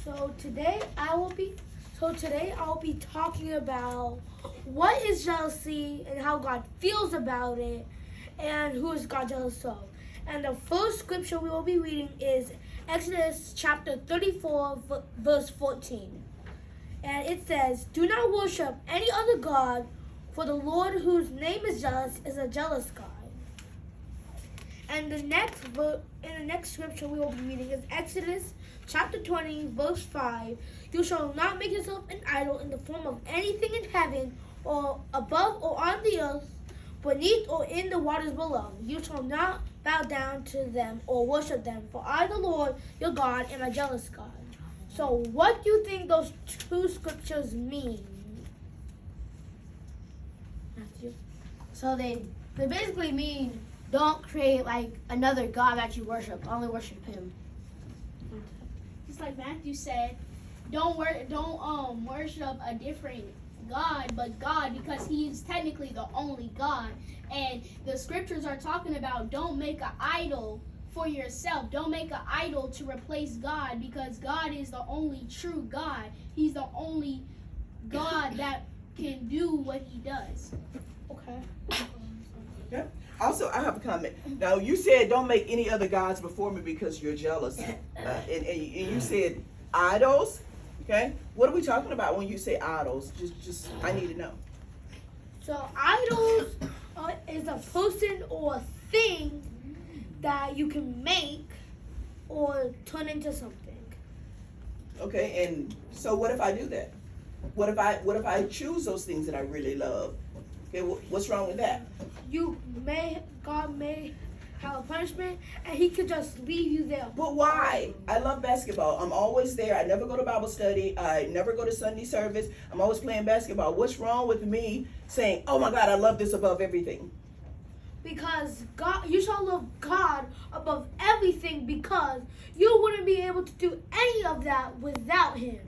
So today I will be talking about what is jealousy and how God feels about it and who is God jealous of. And the first scripture we will be reading is Exodus chapter 34 verse 14. And it says, "Do not worship any other god, for the Lord whose name is jealous is a jealous God." And the next scripture we will be reading is Exodus chapter 20, verse 5. "You shall not make yourself an idol in the form of anything in heaven or above or on the earth, beneath or in the waters below. You shall not bow down to them or worship them, for I, the Lord, your God, am a jealous God." So what do you think those two scriptures mean? Matthew? So they basically mean don't create like another God that you worship. Only worship Him. Just like Matthew said, don't worship a different God, but God, because He is technically the only God. And the scriptures are talking about don't make an idol for yourself. Don't make an idol to replace God, because God is the only true God. He's the only God that can do what He does. Okay. Yeah. Also, I have a comment. Now, you said don't make any other gods before me because you're jealous. And you said idols. Okay. What are we talking about when you say idols? Just I need to know. So idols is a person or a thing that you can make or turn into something. Okay. And so what if I do that? What if I choose those things that I really love? Okay. What's wrong with that? God may have a punishment, and He could just leave you there. But why? I love basketball. I'm always there. I never go to Bible study. I never go to Sunday service. I'm always playing basketball. What's wrong with me saying, "Oh my God, I love this above everything"? Because you shall love God above everything, because you wouldn't be able to do any of that without Him.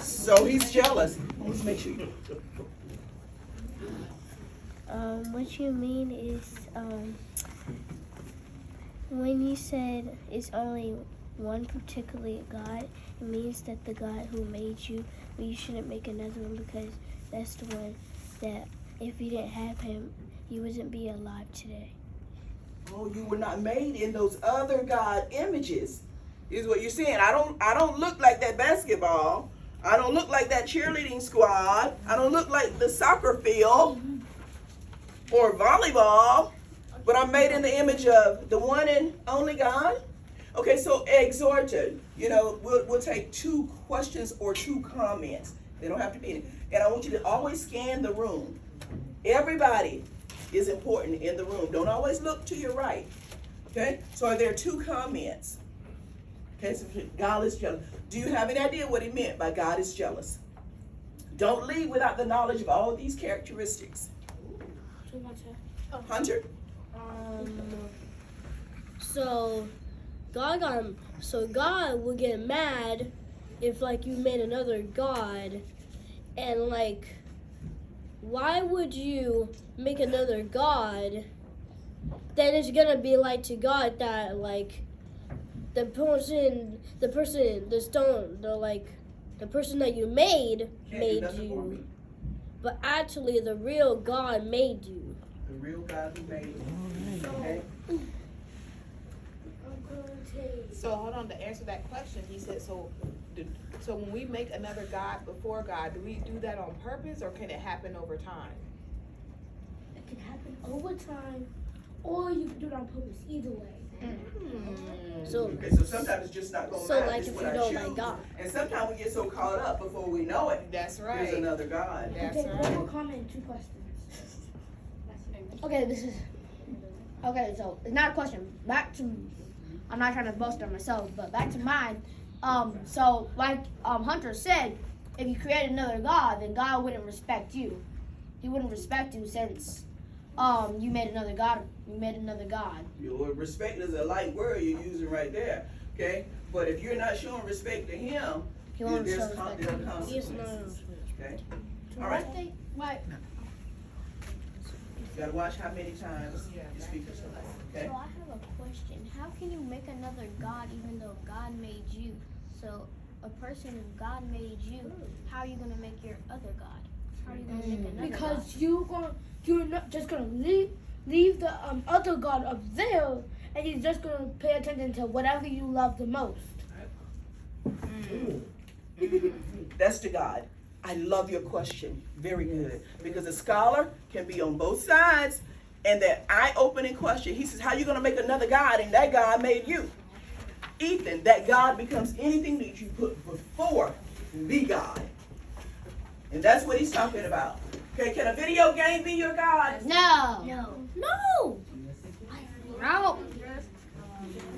So He's jealous. Let's make sure you. What you mean is, when you said it's only one particular God, it means that the God who made you, but you shouldn't make another one, because that's the one that if you didn't have Him, you wouldn't be alive today. Oh, you were not made in those other God images. Is what you're saying. I don't look like that basketball. I don't look like that cheerleading squad. I don't look like the soccer field or volleyball, but I'm made in the image of the one and only God. Okay, so exhorted. We'll take 2 questions or 2 comments. They don't have to be in it. And I want you to always scan the room. Everybody is important in the room. Don't always look to your right. Okay, so are there 2 comments? Okay, so God is jealous. Do you have any idea what He meant by God is jealous? Don't leave without the knowledge of all of these characteristics. Hunter? So God will get mad if like you made another God, and like, why would you make another God that is gonna be like to God that like the person that you made you, but actually the real God made you. The real God who made you. Okay. So hold on, to answer that question, he said, so when we make another God before God, do we do that on purpose, or can it happen over time? It can happen over time, or you can do it on purpose. Either way. So Sometimes it's just not going to so matter. like It's if what you I don't choose. like God. And sometimes we get so caught up before we know it. That's There's right. another God. That's Okay, right. one more comment and 2 questions. Okay, so it's not a question. Back to, I'm not trying to boast on myself, but back to mine. So like Hunter said, if you create another God, then God wouldn't respect you. He wouldn't respect you since you made another God. You made another God. Your respect is a light word you're using right there. Okay? But if you're not showing respect to Him, He won't there's show respect to you. consequences. Okay? So All I right. think what You gotta watch how many times you speak yourself. Okay? So I have a question. How can you make another God even though God made you? So a person, if God made you, how are you gonna make your other God? How are you gonna make another Because God? you're not just gonna leave the other God up there, and you're just gonna pay attention to whatever you love the most. That's to God. I love your question. Very good. Because a scholar can be on both sides, and that eye-opening question. He says, how you going to make another God, and that God made you? Ethan, that God becomes anything that you put before the God. And that's what he's talking about. Okay, can a video game be your God? No. No. No.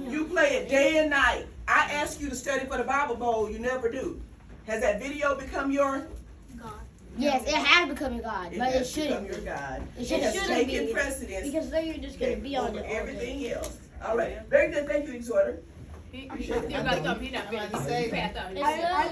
You play it day and night. I ask you to study for the Bible Bowl. You never do. Has that video become your Yes, it has become a God, but it has become shouldn't. your God. It It has shouldn't taken be. precedence Because then you're just gonna be on over it all day. everything else. All right. Very good. Thank you, Exhorter. He still got something he not finished. He said, I